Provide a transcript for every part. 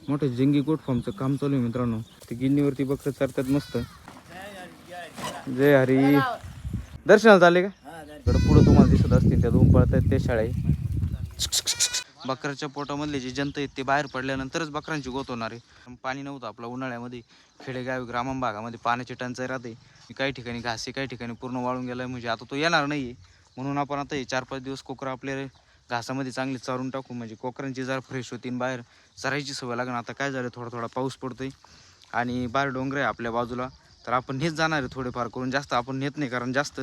मोठं जंगी गोट फार्मचं काम चालू आहे मित्रांनो. ते गिन्नीवरती बकरं चरतात मस्त. जय हरी. दर्शनाला चालले का? इकडं पुढं तुम्हाला दिसत असतील त्या दोन पळतात त्या शाळा आहे. बकऱ्याच्या पोटामधले जे जंत आहेत ते बाहेर पडल्यानंतरच बकरांची गोत होणार आहे. पाणी नव्हतं आपलं उन्हाळ्यामध्ये. खेडेगाव ग्रामीण भागामध्ये पाण्याची टंचाई राहते. काही ठिकाणी घासी, काही ठिकाणी पूर्ण वाळून गेलाय. म्हणजे आता तो येणार नाही म्हणून आपण आता हे 4-5 दिवस कोकरं आपल्या घासामध्ये चांगली चारून टाकू. म्हणजे कोकरांची जरा फ्रेश होतील, बाहेर चरायची सवय लागणार. आता काय झालं, थोडा थोडा पाऊस पडतोय आणि बाहेर डोंगर आहे आपल्या बाजूला, तर आपण नेत जाणार आहे थोडेफार करून. जास्त आपण नेत नाही, कारण जास्त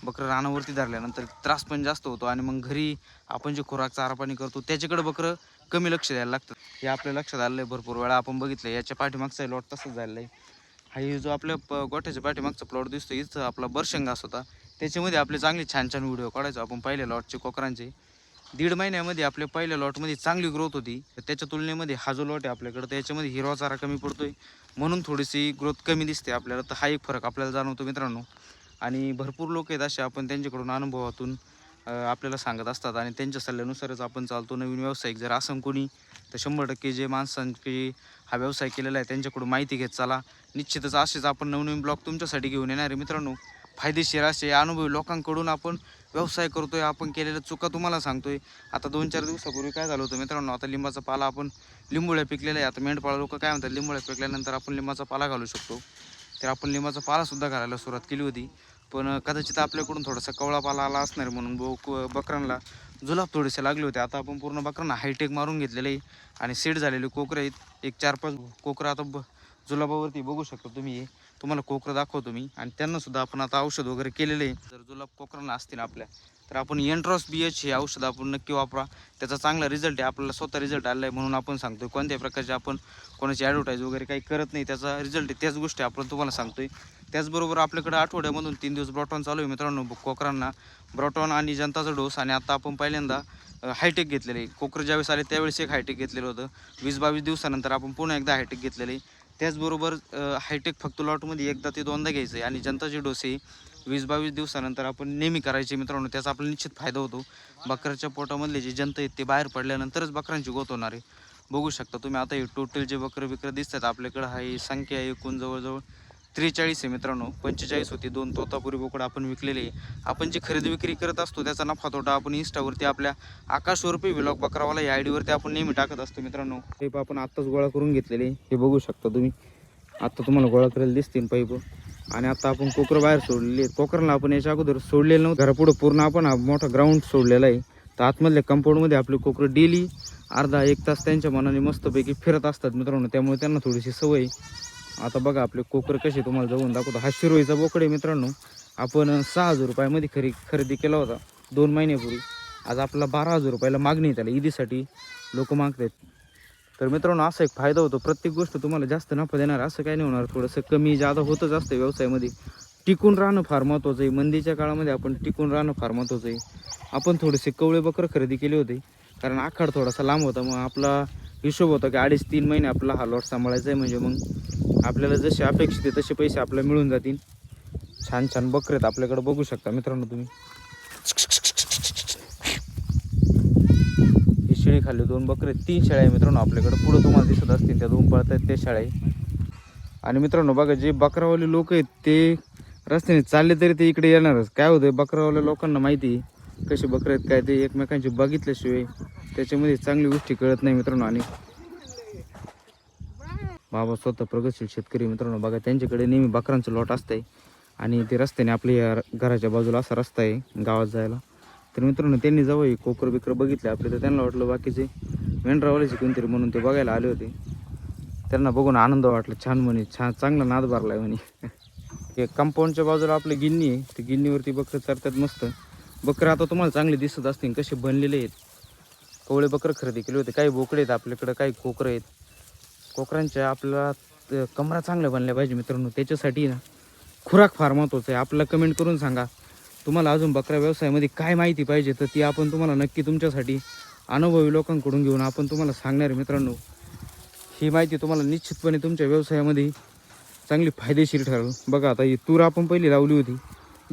बकरं रानावरती धरल्यानंतर त्रास पण जास्त होतो. आणि मग घरी आपण जे खुराक चारा पाणी करतो त्याच्याकडे बकरं कमी लक्ष द्यायला लागतं. हे आपल्या लक्षात आलं आहे. भरपूर वेळा आपण बघितलं. याच्या पाठीमागचा लॉट तसंच झालेला आहे. हा जो आपल्या गोठ्याच्या पाठीमागचा प्लॉट दिसतो, इथं आपला बरशंगास होता. त्याच्यामध्ये आपले चांगले छान छान व्हिडिओ काढायचो आपण पहिल्या लॉटचे कोकरांचे. 1.5 महिन्यामध्ये आपल्या पहिल्या लॉटमध्ये चांगली ग्रोथ होती. त्याच्या तुलनेमध्ये हा जो लॉट आहे आपल्याकडं, त्याच्यामध्ये हिरवा चारा कमी पडतोय म्हणून थोडीशी ग्रोथ कमी दिसते आपल्याला. तर हा एक फरक आपल्याला जाणवतो मित्रांनो. आणि भरपूर लोक आहेत असे, आपण त्यांच्याकडून अनुभवातून आपल्याला सांगत असतात आणि त्यांच्या सल्ल्यानुसारच आपण चालतो. नवीन व्यावसायिक जर असं कोणी, तर 100% जे माणसांची हा व्यवसाय केलेला आहे त्यांच्याकडून माहिती घेत चला. निश्चितच असेच आपण नवनवीन ब्लॉग तुमच्यासाठी घेऊन येणार आहे मित्रांनो. फायदेशीर असे अनुभवी लोकांकडून आपण व्यवसाय करतोय, आपण केलेल्या चुका तुम्हाला सांगतोय. आता 2-4 दिवसापूर्वी काय झालं होतं मित्रांनो, आता लिंबाचा पाला आपण लिंबोळ्या पिकलेला आहे. आता मेंढपाळ लोक काय म्हणतात, लिंबोळ्या पिकल्यानंतर आपण लिंबाचा पाला घालू शकतो. तर आपण लिंबाचा पालासुद्धा घालायला सुरुवात केली होती. पण कदाचित आपल्याकडून थोडासा कवळा पाला आला असणार म्हणून बकरांना जुलाब थोडेसे लागले होते. आता आपण पूर्ण बकरांना हायटेक मारून घेतलेले आहे आणि सेट झालेले कोकरं आहेत. एक 4-5 कोकरं आता जुलाबावरती बघू शकता तुम्ही. तुम्हाला कोकरं दाखवतो मी. आणि त्यांनासुद्धा आपण आता औषध वगैरे केलेलं आहे. जर जुलाब कोकरांना असतील आपल्या, तर आपण एंट्रॉस BH हे औषध आपण नक्की वापरा. त्याचा चांगला रिझल्ट आहे, आपल्याला स्वतः रिझल्ट आला आहे म्हणून आपण सांगतोय. कोणत्याही प्रकारचे आपण कोणाची ॲडव्हर्टाईज वगैरे काही करत नाही, त्याचा रिझल्ट आहे त्याच गोष्टी आपण तुम्हाला सांगतोय. त्याचबरोबर आपल्याकडे आठवड्यामधून 3 दिवस ब्रॉटॉन चालू आहे मित्रांनो. कोकरांना ब्रॉटॉन आणि जनताचा डोस. आणि आता आपण पहिल्यांदा हायटेक घेतलेले. कोकरं ज्यावेळेस आले त्यावेळेस एक हायटेक घेतलेलं होतं. 20-22 दिवसानंतर आपण पुन्हा एकदा हायटेक घेतलेले. त्याचबरोबर हायटेक फक्त लॉटमध्ये एकदा ते दोनदा घ्यायचं आहे. आणि जनताचे डोस हे 20-22 दिवसानंतर आपण नेहमी करायचे मित्रांनो. त्याचा आपल्याला निश्चित फायदा होतो. बकऱ्याच्या पोटामधले जे जंत आहेत ते बाहेर पडल्यानंतरच बकरांची गोत होणार आहे. बघू शकता तुम्ही. आता हे टोटल जे बकरं दिसतात आपल्याकडं, हा ही संख्या एकूण जवळजवळ 43 आहे मित्रांनो. 45 होती. 2 तोतापुरी बोकडं आपण विकलेले आहे. आपण जे खरेदी विक्री करत असतो त्याचा नफा तोटा आपण इंस्टावरती आपल्या आकाश रुपये व्लॉग बकरावाला या ID वरती आपण नेहमी टाकत असतो मित्रांनो. पाईप आपण आत्ताच गोळा करून घेतलेले, हे बघू शकता तुम्ही. आता तुम्हाला गोळा करायला दिसतील पाईप. आणि आता आपण कोकरं बाहेर सोडलेली आहेत. कोकरांना आपण याच्या अगोदर सोडलेलं नव्हतं. घरापुढं पूर्ण आपण हा मोठा ग्राउंड सोडलेला आहे. तर आतमधल्या कंपाऊंडमध्ये आपले कोकरं डेली अर्धा-1 तास त्यांच्या मनाने मस्तपैकी फिरत असतात मित्रांनो. त्यामुळे त्यांना थोडीशी सवय. आता बघा आपले कोकरं कसे तुम्हाला जवळून दाखवतो. हा शिरोईचा बोकड आहे मित्रांनो. आपण 6,000 रुपयामध्ये खरेदी केला होता 2 महिन्यापूर्वी. आज आपला 12,000 रुपयाला मागणी त्याला. ईदीसाठी लोक मागतात. तर मित्रांनो असा एक फायदा होतो. प्रत्येक गोष्ट तुम्हाला जास्त नफा देणार असं काही नाही होणार. थोडंसं कमी जादा होतच असतं व्यवसायामध्ये. टिकून राहणं फार महत्त्वाचं आहे. मंदीच्या काळामध्ये आपण टिकून राहणं फार महत्त्वाचं आहे. आपण थोडेसे कवळे बकरं खरेदी केले होते, कारण आखाड थोडासा लांब होता. मग आपला हिशोब होता की 2.5-3 महिने आपला हा लॉट सांभाळायचा आहे. म्हणजे मग आपल्याला जसे अपेक्षित आहे तसे पैसे आपल्याला मिळून जातील. छान छान बकरे आहेत आपल्याकडे, बघू शकता मित्रांनो तुम्ही. ही शेळी खाल्ली 2 बकरे, 3 शेळ्या आहे मित्रांनो आपल्याकडे. पुढे तुम्हाला दिसत असतील त्या 2 पळत आहेत त्या शेळ्या आहे. आणि मित्रांनो बघा, जे बकरावाले लोक आहेत ते रस्त्याने चालले तरी ते इकडे येणारच. काय होतं, बकरावाल्या लोकांना माहिती कसे बकरे आहेत काय ते एकमेकांची बघितल्याशिवाय त्याच्यामध्ये चांगली गोष्टी कळत नाही मित्रांनो. आणि बाबा स्वतः प्रगतशील शेतकरी मित्रांनो. बघा त्यांच्याकडे नेहमी बकरांचं लॉट असतंय. आणि ते रस्त्याने आपल्या घराच्या बाजूला असा रस्ता आहे गावात जायला. तर मित्रांनो त्यांनी जवळ कोकर बिकर बघितले आपले, तर त्यांना वाटलं बाकीचे मेंढरावाल्याचे कोणतरी म्हणून ते बघायला आले होते. त्यांना बघून आनंद वाटला. छान म्हणे, चांगला नाद भरलाय म्हणे. हे कंपाऊंडच्या बाजूला आपली गिन्नी आहे. ते गिन्नीवरती बकरं चरतात मस्त. बकरं आता तुम्हाला चांगले दिसत असतील कसे बनलेले आहेत. कवळे बकरं खरेदी केले होते. काही बोकडे आहेत आपल्याकडं, काही कोकरं आहेत. कोकरांच्या आपल्याला कमरा चांगल्या बनल्या पाहिजे मित्रांनो. त्याच्यासाठी ना खुराक फार महत्त्वाचं आहे. आपल्याला कमेंट करून सांगा तुम्हाला अजून बकरा व्यवसायामध्ये काय माहिती पाहिजे, तर ती आपण तुम्हाला नक्की तुमच्यासाठी अनुभवी लोकांकडून घेऊन आपण तुम्हाला सांगणार आहे मित्रांनो. ही माहिती तुम्हाला निश्चितपणे तुमच्या व्यवसायामध्ये चांगली फायदेशीर ठरेल. बघा आता ही तूर आपण पहिली लावली होती,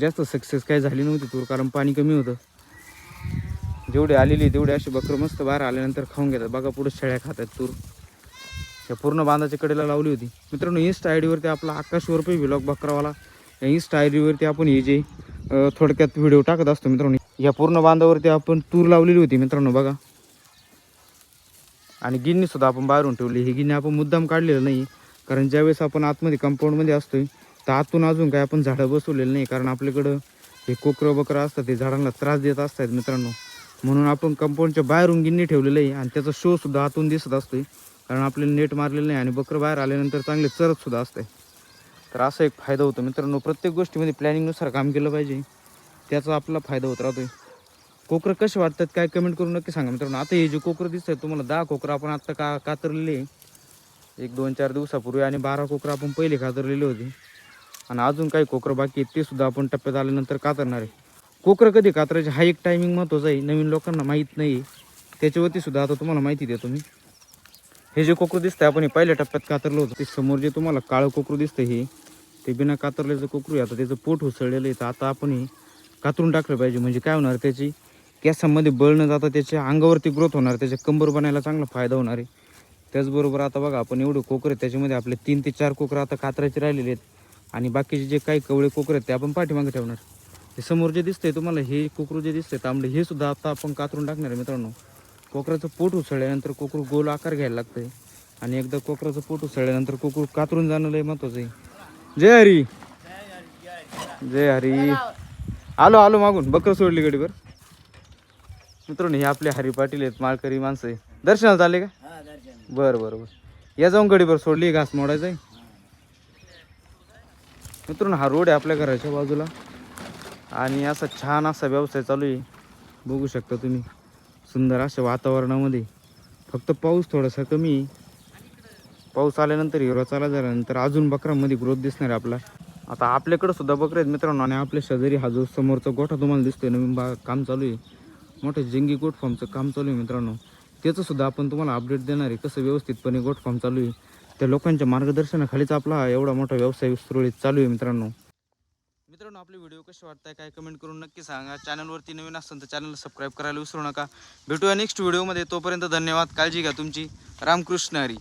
जास्त सक्सेस काय झाली नव्हती तूर, कारण पाणी कमी होतं. जेवढे आलेली तेवढे असे बकरं मस्त बाहेर आल्यानंतर खाऊन घेतात. बघा पुढे शेळ्या खातात तूर. त्या पूर्ण बांधाच्या कडेला लावली होती. मित्रांनो इन्स्टा आय डीवरती आपला आकाश रुपये व्लॉग बकरावाला या इन्स्टा आय डीवरती आपण हे जे थोडक्यात व्हिडिओ टाकत असतो मित्रांनो. या पूर्ण बांधावरती आपण तूर लावलेली होती मित्रांनो बघा. आणि गिन्नी सुद्धा आपण बाहेरून ठेवली. ही गिन्नी आपण मुद्दाम काढलेलं नाही, कारण ज्यावेळेस आपण आतमध्ये कंपाऊंडमध्ये असतोय तर आतून अजून काय आपण झाडं बसवलेलं नाही, कारण आपल्याकडं हे कोकरं बकरं असतात ते झाडांना त्रास देत असतात मित्रांनो. म्हणून आपण कंपाऊंडच्या बाहेरून गिन्नी ठेवलेलं आहे आणि त्याचा शो सुद्धा आतून दिसत असतोय, कारण आपल्याला नेट मारलेलं नाही आणि बकरं बाहेर आल्यानंतर चांगले चरत सुद्धा असते. तर असा एक फायदा होतो मित्रांनो. प्रत्येक गोष्टीमध्ये प्लॅनिंगनुसार काम केलं पाहिजे, त्याचा आपला फायदा होत राहतोय. कोकरं कसे वाटतात काय कमेंट करून नक्की सांगा मित्रांनो. आता हे जे कोकरं दिसत आहे तुम्हाला 10 कोकरं आपण आत्ता कातरलेले 1-2-4 दिवसापूर्वी आणि 12 कोकरं आपण पहिले कातरलेले होते आणि अजून काही कोकरं बाकी आहेत ते सुद्धा आपण टप्प्यात आल्यानंतर कातरणार आहे. कोकरं कधी कातरायचे हा एक टायमिंग महत्त्वाचा आहे, नवीन लोकांना माहीत नाही, त्याच्यावरती सुद्धा आता तुम्हाला माहिती देतो मी. हे जे कोकरू दिसतंय आपण हे पहिल्या टप्प्यात कातरलं होतं. ते समोर जे तुम्हाला काळं कोकरू दिसतंय हे ते बिना कातरल्याचं कोकरू आहे. आता त्याचं पोट उसळलेलं आहे, तर आता आपण हे कातरून टाकलं पाहिजे. म्हणजे काय होणार, त्याची केसांमध्ये बळ न जाता त्याच्या अंगावरती ग्रोथ होणार, त्याच्या कंबर बनायला चांगला फायदा होणार आहे. त्याचबरोबर आता बघा आपण एवढे कोकरे आहेत, त्याच्यामध्ये आपले 3 ते 4 कोकरं आता कातरायचे राहिलेले आहेत आणि बाकीचे जे काही कवळे कोकरे आहेत ते आपण पाठीमागे ठेवणार. हे समोर जे दिसतंय तुम्हाला हे कोकरू जे दिसतंय तांबडे हे सुद्धा आता आपण कातरून टाकणार आहे मित्रांनो. कोकराचं पोट उसळल्यानंतर कोकरू गोल आकार घ्यायला लागतंय आणि एकदा कोकराचं पोट उसळल्यानंतर कोकरू कातरून जाणं लय महत्त्वाचं आहे. जय हरी जय हरी. आलो मागून बकर सोडली गडीवर मित्रांनो. हे आपले हरी पाटील आहेत, माळकरी माणसं आहे. दर्शनाला चालले का? बरं या जाऊन गडीवर सोडली, घास मोडायचं आहे मित्रांनो. हा रोड आहे आपल्या घराच्या बाजूला आणि असा छान असा व्यवसाय चालू आहे, बघू शकता तुम्ही. सुंदर अशा वातावरणामध्ये फक्त पाऊस थोडासा कमी आहे. पाऊस आल्यानंतर हिरवा चाला झाल्यानंतर अजून बकरांमध्ये ग्रोथ दिसणार आहे आपला. आता आपल्याकडं सुद्धा बकरे आहेत मित्रांनो आणि आपल्या शेजारी हा जो समोरचा गोठा तुम्हाला दिसतोय नवीन काम चालू आहे, मोठे जंगी गोट फार्मचं काम चालू आहे मित्रांनो. त्याचं सुद्धा आपण तुम्हाला अपडेट देणार आहे, कसं व्यवस्थितपणे गोट फार्म चालू आहे. त्या लोकांच्या मार्गदर्शनाखालीच आपला हा एवढा मोठा व्यवसाय सुरळीत चालू आहे मित्रांनो. आपले व्हिडिओ कसे वाटताय काय कमेंट करून नक्की सांगा. चॅनलवरती नवीन असेल तर चॅनलला सबस्क्राईब करायला विसरू नका. भेटूया नेक्स्ट व्हिडिओमध्ये, तोपर्यंत धन्यवाद. काळजी घ्या तुमची. रामकृष्ण हरी.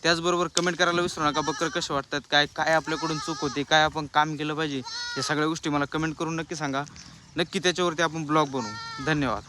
त्याचबरोबर कमेंट करायला विसरू नका बकर कसे वाटतात, काय आपल्याकडून चूक होते, काय आपण काम केलं पाहिजे, या सगळ्या गोष्टी मला कमेंट करून नक्की सांगा. नक्की त्याच्यावरती आपण ब्लॉग बनवू. धन्यवाद.